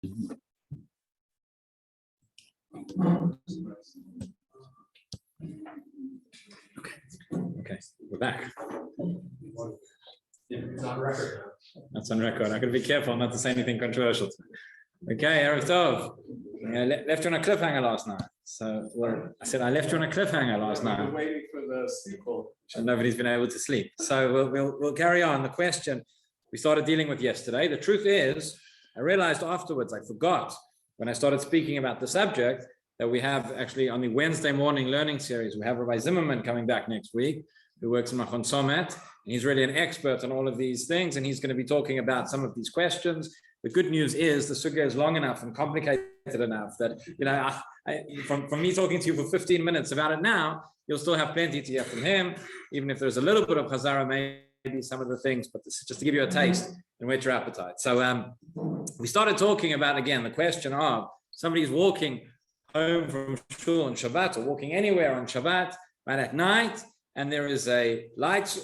Okay, we're back. Yeah, it's on record now. That's on record. I'm going to be careful not to say anything controversial. Okay, Erev Tov. I left you on a cliffhanger last night. So, I said I left you on a cliffhanger last night. We're waiting for the sequel. And nobody's been able to sleep. So we'll carry on. The question we started dealing with yesterday. The truth is, I realized afterwards, I forgot when I started speaking about the subject that we have actually on the Wednesday morning learning series, we have Rabbi Zimmerman coming back next week, who works in Machon Somet. He's really an expert on all of these things, and he's going to be talking about some of these questions. The good news is the sugya is long enough and complicated enough that, from me talking to you for 15 minutes about it now, you'll still have plenty to hear from him, even if there's a little bit of chazara, maybe some of the things, but this is just to give you a taste and whet your appetite. So we started talking about, again, the question of somebody's walking home from shul on Shabbat or walking anywhere on Shabbat right at night, and there is a light,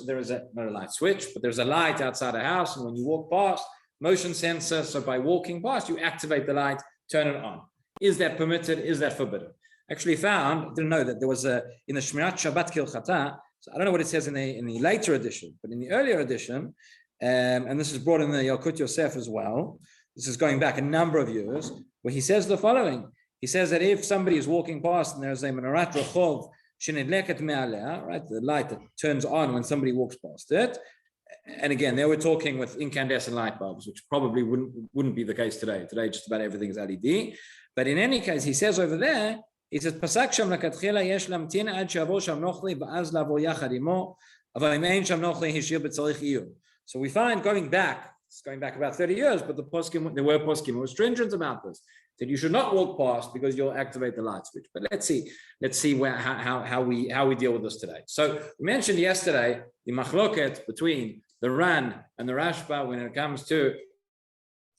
not a light switch, but there's a light outside a house, and when you walk past, motion sensor, so by walking past, you activate the light, turn it on. Is that permitted? Is that forbidden? Actually found, didn't know that there was in the Shmirat Shabbat Kilchata, so I don't know what it says in the later edition, but in the earlier edition, and this is brought in the Yalkut Yosef as well, this is going back a number of years, where he says the following. He says that if somebody is walking past and there's a menarat rechov shenidleket me'alea, right, the light that turns on when somebody walks past it, and again, they were talking with incandescent light bulbs, which probably wouldn't be the case today. Today, just about everything is LED. But in any case, he says over there, he says, "Pasak sham lekatchila yesh lamtin ad she'avo sham nochli va'az lavo yachad imo, aval im ein sham nochli hishir b'tzarich iyur." So we find going back about 30 years, but there were poskim who were stringent about this, that you should not walk past because you'll activate the light switch. But let's see how we deal with this today. So we mentioned yesterday the machloket between the Ran and the Rashba when it comes to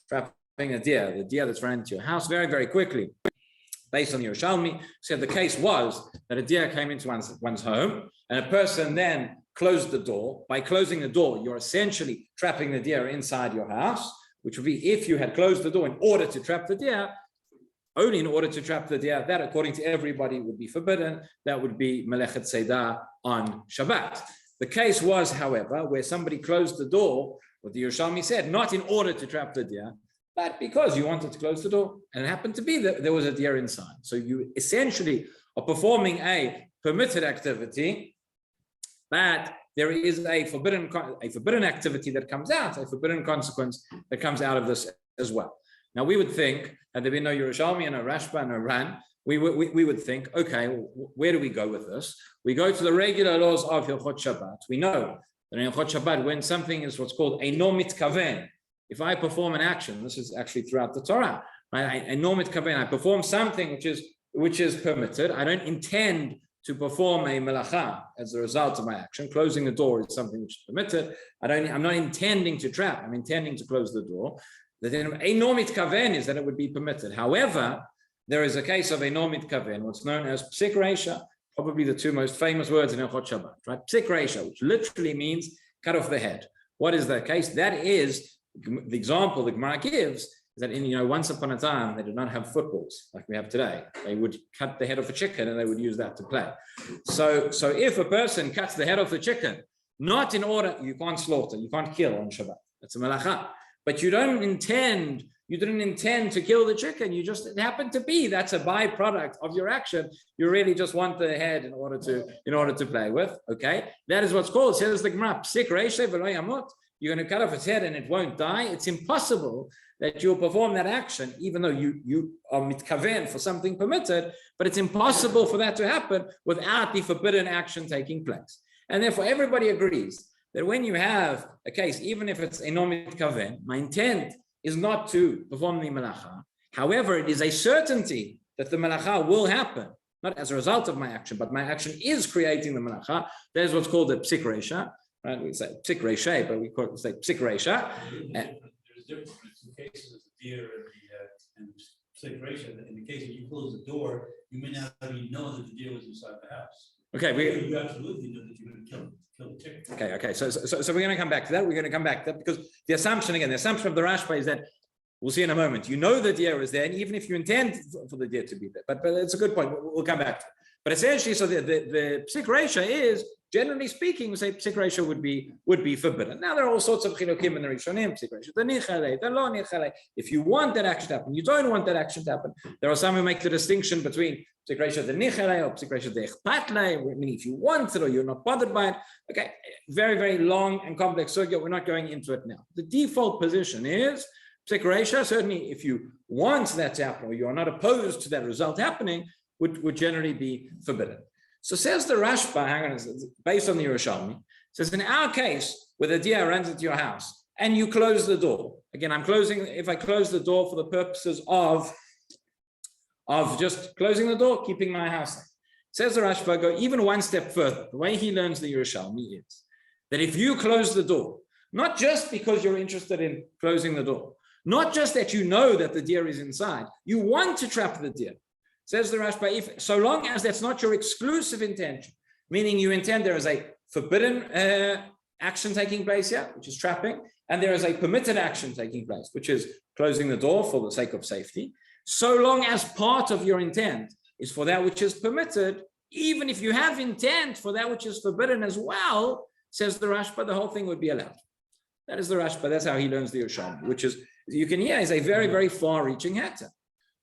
trapping a deer, the deer that's run into your house very, very quickly. Based on the Yerushalmi, said the case was that a deer came into one's home and a person then closed the door. By closing the door, you're essentially trapping the deer inside your house, which would be if you had closed the door in order to trap the deer, only in order to trap the deer, that according to everybody would be forbidden. That would be Melechet Seidah on Shabbat. The case was, however, where somebody closed the door, what the Yerushalmi said, not in order to trap the deer, but because you wanted to close the door, and it happened to be that there was a deer inside. So you essentially are performing a permitted activity, but there is a forbidden activity that comes out, a forbidden consequence that comes out of this as well. Now we would think, had there been no Yerushalmi and no Rashba and no Ran, we would think, okay, where do we go with this? We go to the regular laws of Hilchot Shabbat. We know that in Hilchot Shabbat, when something is what's called a no mitkaven, if I perform an action, this is actually throughout the Torah, right? A no mitkaven, I perform something which is permitted. I don't intend to perform a melacha as a result of my action. Closing the door is something which is permitted. I'm not intending to trap. I'm intending to close the door. Then a no mitkaven is that it would be permitted. However, there is a case of a no mitkaven, what's known as psik reisha, probably the two most famous words in Hilchot Shabbat, right? Psik reisha, which literally means cut off the head. What is that case? That is the example the Gemara gives. That once upon a time they did not have footballs like we have today. They would cut the head off a chicken and they would use that to play. So if a person cuts the head off the chicken, not in order, you can't slaughter, you can't kill on Shabbat. That's a melacha. But you didn't intend to kill the chicken. It happened to be that's a byproduct of your action. You really just want the head in order to play with. Okay, that is what's called. Says the Gemara, psik reisha v'lo yamut. You're going to cut off its head and it won't die. It's impossible that you'll perform that action, even though you are mitkaven for something permitted, but it's impossible for that to happen without the forbidden action taking place. And therefore, everybody agrees that when you have a case, even if it's a no mitkaven, my intent is not to perform the melacha. However, it is a certainty that the melacha will happen, not as a result of my action, but my action is creating the melacha. That is what's called the psik reisha. Right? We say psik reisha, but we say psik reisha. There's difference in cases of the deer and psik reisha. In the case that you close the door, you may not even know that the deer was inside the house. Okay, you absolutely know that you're going to kill the chicken. Okay. So we're going to come back to that. We're going to come back to that because the assumption of the Rashba is that We'll see in a moment. You know the deer is there, and even if you intend for the deer to be there, but it's a good point. We'll come back to it. But essentially, so the psik reisha is, generally speaking, we say psik reisha would be forbidden. Now there are all sorts of chilukim in the Rishonim, psik reisha, the nichale, the lo nichale. If you want that action to happen, you don't want that action to happen. There are some who make the distinction between psik reisha the nichale or psik reisha the echpatle, meaning if you want it or you're not bothered by it. Okay, very, very long and complex sugya. We're not going into it now. The default position is psik reisha, certainly if you want that to happen or you are not opposed to that result happening, would generally be forbidden. So says the Rashba, hang on, based on the Yerushalmi, says in our case, where the deer runs into your house and you close the door. Again, if I close the door for the purposes of just closing the door, keeping my house safe. Says the Rashba, go even one step further. The way he learns the Yerushalmi is that if you close the door, not just because you're interested in closing the door, not just that you know that the deer is inside, you want to trap the deer. Says the Rashba, so long as that's not your exclusive intention, meaning you intend there is a forbidden action taking place here, which is trapping, and there is a permitted action taking place, which is closing the door for the sake of safety. So long as part of your intent is for that which is permitted, even if you have intent for that which is forbidden as well, says the Rashba, the whole thing would be allowed. That is the Rashba. That's how he learns the Yerushalmi, which is, you can hear, is a very, very far-reaching heter.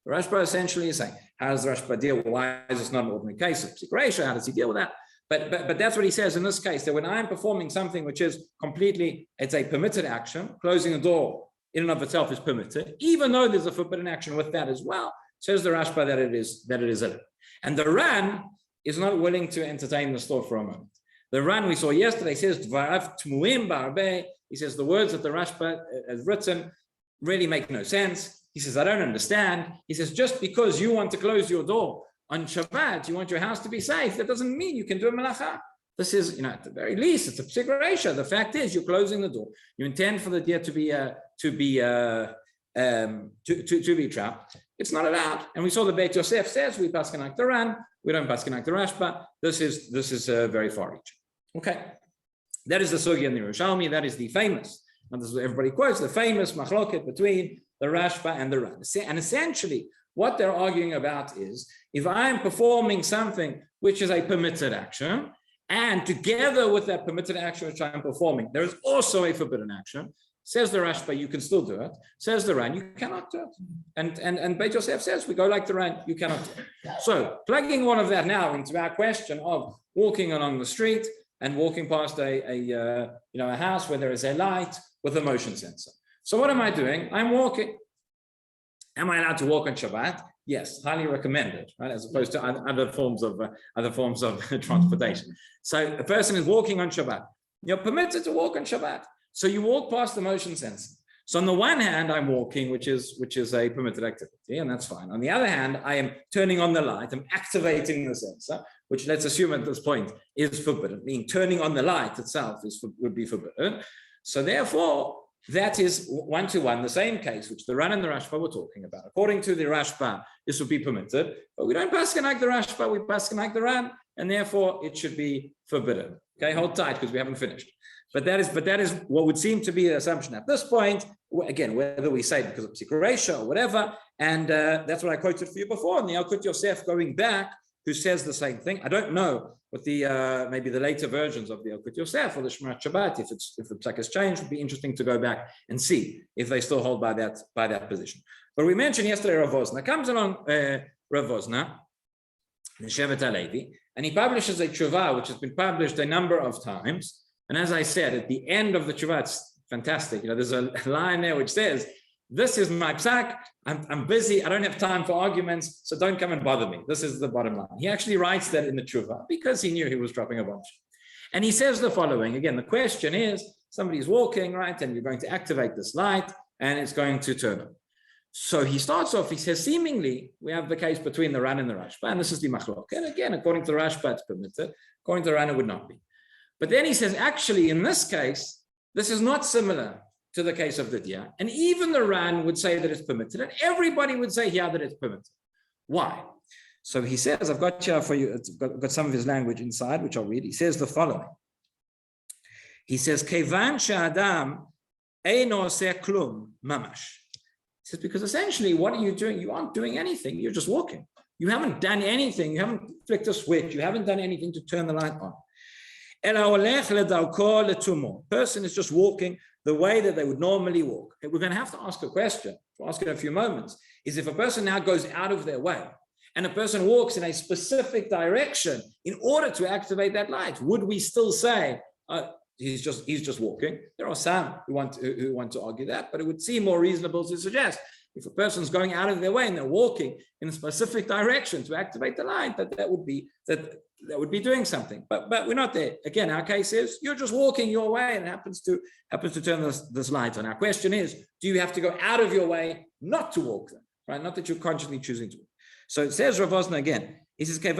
The Rashba essentially is saying, how does the Rashba deal? Why is this not an ordinary case of psik reisha? How does he deal with that? But that's what he says in this case, that when I'm performing something which is completely, it's a permitted action, closing a door in and of itself is permitted, even though there's a forbidden action with that as well, says the Rashba that it is allowed. And the Ran is not willing to entertain the thought for a moment. The Ran we saw yesterday says, Dvarav tmuim ba'arbe. He says the words that the Rashba has written really make no sense. He says, I don't understand. He says, just because you want to close your door on Shabbat, you want your house to be safe, that doesn't mean you can do a malacha. This is, at the very least, it's a psik reisha. The fact is, you're closing the door. You intend for the deer to be trapped. It's not allowed. And we saw the Beit Yosef says, we paskin like the Ran, we don't paskin like the Rashba. This is very far-reaching. Okay. That is the sugya in the Yerushalmi. That is the famous, and this is what everybody quotes, the famous machloket between the Rashba and the Ran. And essentially, what they're arguing about is, if I'm performing something which is a permitted action, and together with that permitted action which I'm performing, there is also a forbidden action, says the Rashba, you can still do it. Says the Ran, you cannot do it. And Beit Yosef says, we go like the Ran, you cannot do it. So, plugging all of that now into our question of walking along the street and walking past a house where there is a light with a motion sensor. So what am I doing? I'm walking. Am I allowed to walk on Shabbat? Yes, highly recommended, right? As opposed to other forms of transportation. So a person is walking on Shabbat. You're permitted to walk on Shabbat. So you walk past the motion sensor. So on the one hand, I'm walking, which is a permitted activity, and that's fine. On the other hand, I am turning on the light. I'm activating the sensor, which let's assume at this point is forbidden. Meaning turning on the light itself would be forbidden. So therefore, that is one-to-one, the same case, which the Ran and the Rashba were talking about. According to the Rashba, this would be permitted, but we don't paskin like the Rashba, we paskin like the Ran, and therefore it should be forbidden. Okay, hold tight because we haven't finished. But that is what would seem to be the assumption at this point. Again, whether we say because of psik reisha or whatever, and that's what I quoted for you before. And the Yalkut Yosef going back, who says the same thing. I don't know what the maybe the later versions of the Yalkut Yosef or the Shemirat Shabbat, if the psak has changed, would be interesting to go back and see if they still hold by that position. But we mentioned yesterday Rav Wosner comes along, Rav Wosner, the Shevet HaLevi, and he publishes a tshuva which has been published a number of times. And as I said, at the end of the tshuva, it's fantastic. There's a line there which says, this is my psak, I'm busy, I don't have time for arguments, so don't come and bother me. This is the bottom line. He actually writes that in the tshuva because he knew he was dropping a bunch. And he says the following, again, the question is, somebody's walking, right, and you're going to activate this light, and it's going to turn on. So he starts off, he says, seemingly, we have the case between the Ran and the Rashba, and this is the machlok. And again, according to the Rashba, it's permitted. According to the Ran, it would not be. But then he says, actually, in this case, this is not similar to the case of the Dia. And even the Ran would say that it's permitted. And everybody would say here that it's permitted. Why? So he says, I've got here for you, I've got some of his language inside, which I'll read. He says the following. He says, Kevan she'adam eino oseh klum mamash. says, because essentially, what are you doing? You aren't doing anything. You're just walking. You haven't done anything. You haven't flicked a switch. You haven't done anything to turn the light on. Person is just walking the way that they would normally walk. We're going to have to ask a question. We'll ask it in a few moments. Is if a person now goes out of their way and a person walks in a specific direction in order to activate that light, would we still say he's just walking? There are some who want to argue that, but it would seem more reasonable to suggest if a person's going out of their way and they're walking in a specific direction to activate the light, that would be doing something. But we're not there. Again, our case is you're just walking your way and it happens to turn this light on. Our question is, do you have to go out of your way not to walk them? Right? Not that you're consciously choosing to walk. So it says Rav Osna again. He says, not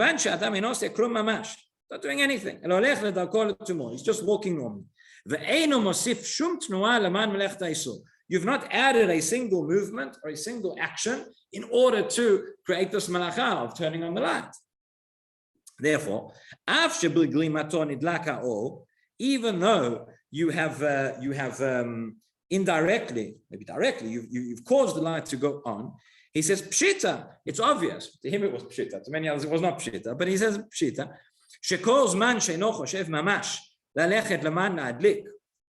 doing anything. He's just walking normally. You've not added a single movement or a single action in order to create this malacha of turning on the light. Therefore, even though you have indirectly, maybe directly, you've caused the light to go on, he says pshita. It's obvious. To him it was pshita. To many others it was not pshita. But he says pshita. He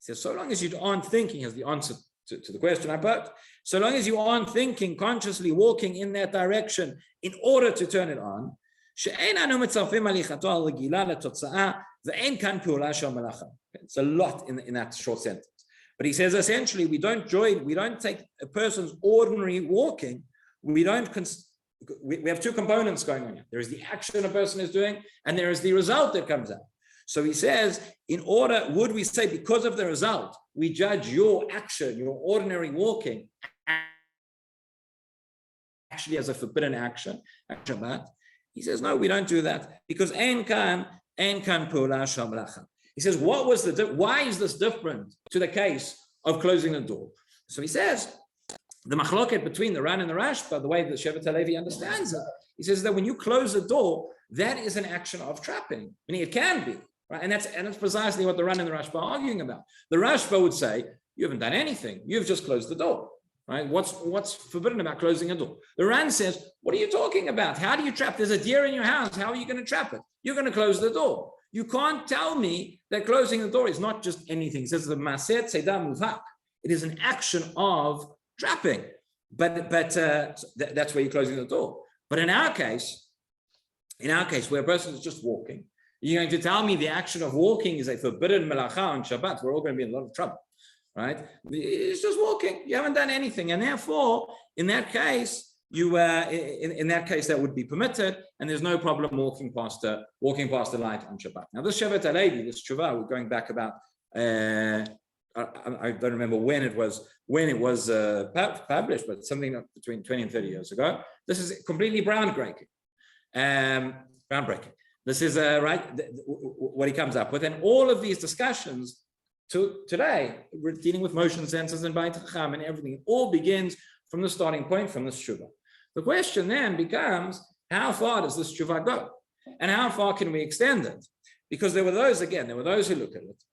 says, so long as you aren't thinking, as the answer to the question I put, so long as you aren't thinking, consciously walking in that direction in order to turn it on, it's a lot in that short sentence. But he says essentially we don't take a person's ordinary walking, we have two components going on here. There is the action a person is doing, and there is the result that comes out. So he says, would we say because of the result, we judge your action, your ordinary walking, actually as a forbidden action, Shabbat? He says, no, we don't do that because ein kan pula shel melacha. He says, why is this different to the case of closing the door? So he says, the machloket between the Ran and the Rashba, the way that Shevet HaLevi understands it, he says that when you close the door, that is an action of trapping. Meaning it can be, right? And that's precisely what the Ran and the Rashba are arguing about. The Rashba would say, you haven't done anything. You've just closed the door, right? What's forbidden about closing a door? The Ran says, what are you talking about? How do you trap? There's a deer in your house. How are you going to trap it? You're going to close the door. You can't tell me that closing the door is not just anything. It says the Maser Tzeidah Muvhak. It is an action of trapping, but that's where you're closing the door. But in our case, where a person is just walking, you're going to tell me the action of walking is a forbidden melacha on Shabbat. We're all going to be in a lot of trouble, right? It's just walking. You haven't done anything, and therefore, in that case, that would be permitted, and there's no problem walking past the light on Shabbat. Now, this Shevet HaLevi, this tshuva, we're going back about. I don't remember when it was published, but something between 20 and 30 years ago. This is completely groundbreaking. This is what he comes up with, and all of these discussions today, we're dealing with motion sensors and Beit Chacham and everything. It all begins from the starting point, from this tshuva. The question then becomes, how far does this tshuva go, and how far can we extend it? Because there were those who look at it.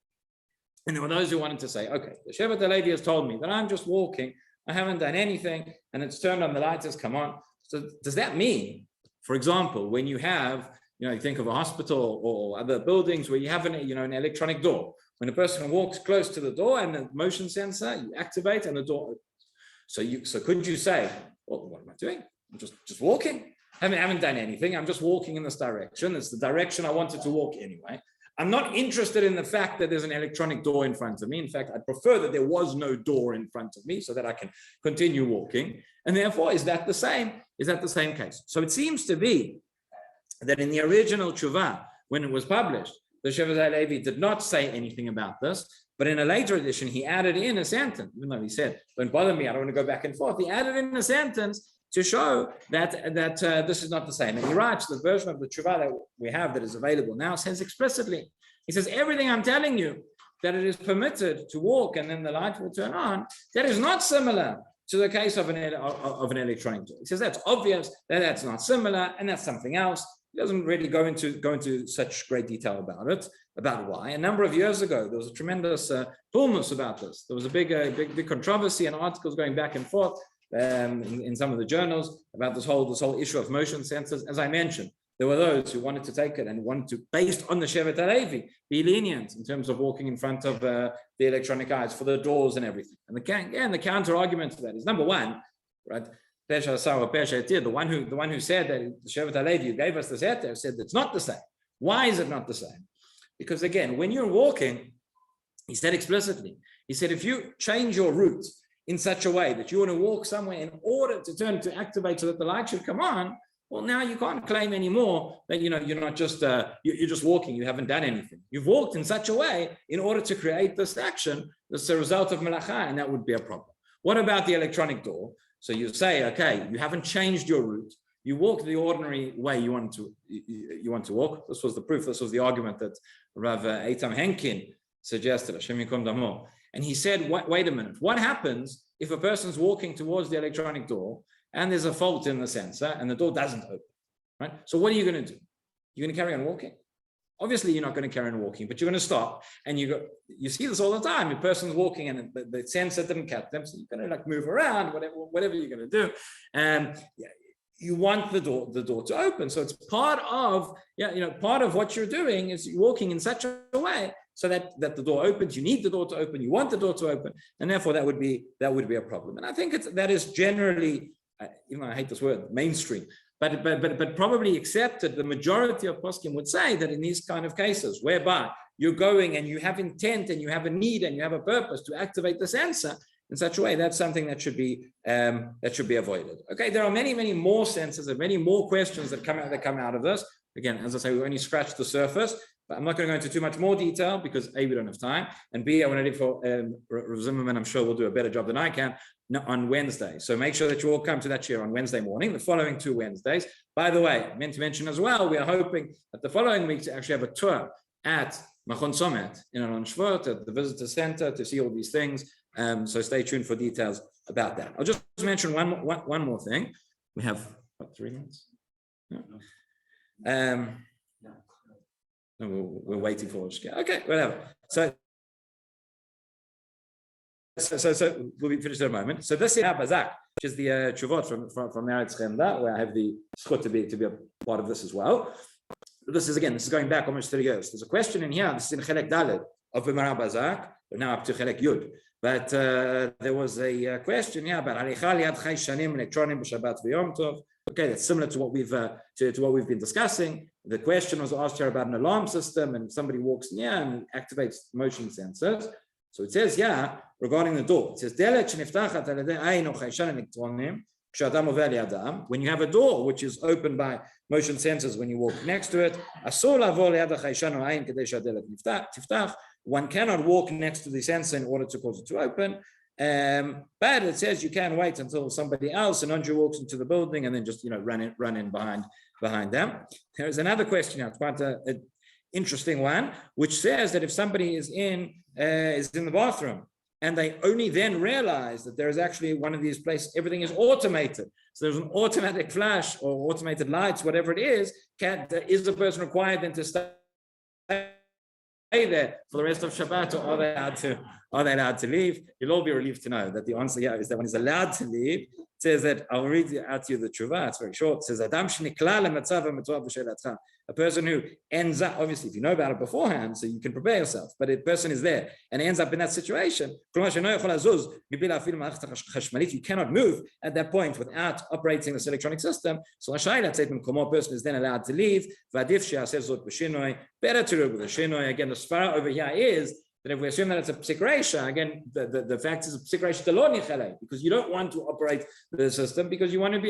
And there were those who wanted to say, okay, the Shevet HaLevi has told me that I'm just walking, I haven't done anything, and it's turned on, the light has come on. So does that mean, for example, when you have, you think of a hospital or other buildings where you have an electronic door, when a person walks close to the door and the motion sensor, you activate and the door opens. So could you say, well, what am I doing? I'm just walking. I haven't done anything. I'm just walking in this direction. It's the direction I wanted to walk anyway. I'm not interested in the fact that there's an electronic door in front of me. In fact, I'd prefer that there was no door in front of me so that I can continue walking. And therefore, is that the same? Is that the same case? So it seems to be that in the original tshuva, when it was published, the Shevet HaLevi did not say anything about this, but in a later edition, he added in a sentence, even though he said, don't bother me, I don't want to go back and forth. He added in a sentence to show that this is not the same. And he writes, the version of the tshuva that we have that is available now says explicitly, he says, everything I'm telling you, that it is permitted to walk and then the light will turn on, that is not similar to the case of an electronic door. He says that's obvious, that's not similar, and that's something else. He doesn't really go into such great detail about why. A number of years ago, there was a tremendous pulmus about this. There was a big controversy and articles going back and forth in some of the journals about this whole issue of motion sensors. As I mentioned, there were those who wanted to take it and wanted to, based on the Shevet HaLevi, be lenient in terms of walking in front of the electronic eyes for the doors and everything. And the counter argument to that is, number one, right? The one who said that the Shevet HaLevi who gave us this heter said it's not the same. Why is it not the same? Because again, when you're walking, he said explicitly, he said, if you change your route in such a way that you want to walk somewhere in order to turn to activate so that the light should come on, well, now you can't claim anymore that you're not just you're just walking, you haven't done anything. You've walked in such a way in order to create this action that's a result of melacha, and that would be a problem. What about the electronic door? So you say, okay, you haven't changed your route. You walk the ordinary way you want to walk. This was the proof. This was the argument that Rav Eitam Henkin suggested. Hashem Yikom Damo. And he said, wait a minute. What happens if a person's walking towards the electronic door and there's a fault in the sensor and the door doesn't open, right? So what are you going to do? You're going to carry on walking? Obviously, you're not going to carry on walking, but you're going to stop. And you see this all the time. A person's walking and the sensor didn't catch them, so you're going to move around, whatever you're going to do. And you want the door to open. So it's part of what you're doing is you're walking in such a way so that the door opens. You need the door to open. You want the door to open, and therefore that would be a problem. And I think that is generally, even though I hate this word, mainstream, but probably accepted. The majority of poskim would say that in these kind of cases, whereby you're going and you have intent and you have a need and you have a purpose to activate the sensor in such a way, that's something that should be avoided. Okay, there are many more sensors and many more questions that come out of this. Again, as I say, we only scratched the surface, but I'm not going to go into too much more detail because A, we don't have time, and B, I want to leave for Rav Zimmerman. I'm sure will do a better job than I can on Wednesday. So make sure that you all come to that share on Wednesday morning, the following 2 Wednesdays. By the way, I meant to mention as well, we are hoping that the following week to actually have a tour at Machon Somet in Alon Shvot at the visitor center to see all these things. So stay tuned for details about that. I'll just mention one more thing. We have 3 minutes. No? No, we're waiting for it. Okay, whatever. So we'll be finished in a moment. So this is Bazak, which is the Chuvot from the Eretz Chemda, where I have the schut to be a part of this as well. This is going back almost 30 years. There's a question in here. This is in Chelek Dalet of Gemara Bazak. We're now up to Chelek Yud. But there was a question here about Halicha Liad Chai Shanim Elektronim B'Shabbat V'Yom Tov. Okay, that's similar to what we've been discussing. The question was asked here about an alarm system, and somebody walks near and activates motion sensors. So it says, regarding the door, it says, when you have a door which is opened by motion sensors when you walk next to it, one cannot walk next to the sensor in order to cause it to open. But it says you can wait until somebody else, a non-Jew, walks into the building and then just run in behind them. There is another question now, quite an interesting one, which says that if somebody is in the bathroom and they only then realize that there is actually one of these places, everything is automated. So there's an automatic flash or automated lights, whatever it is. Is the person required then to stay there for the rest of Shabbat, or are they allowed to leave? You'll all be relieved to know that the answer here is that when he's allowed to leave, it says that, I'll read out to you the tshuva, it's very short. It says, a person who ends up, obviously, if you know about it beforehand, so you can prepare yourself, but a person is there and ends up in that situation, you cannot move at that point without operating this electronic system. So a person is then allowed to leave. Better to do it with a shinoi. Again, the svara over here is that if we assume that it's a psikresha, again, the fact is a psikresha delon nichale, because you don't want to operate the system because you want to be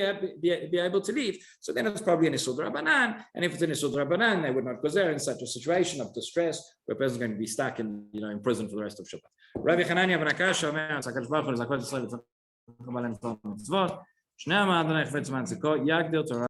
able to leave. So then it's probably an isur d'Rabbanan, and if it's an isur d'Rabbanan, they would not go there in such a situation of distress where a person is going to be stuck in prison for the rest of Shabbat. Rabbi Hanania ben Akasha אומר, "Tzakadosh Baruch Hu lezakot Yisrael v'tzakot mitzvot, shnei ha'adonai chafetz man tziko, yagdir Torah."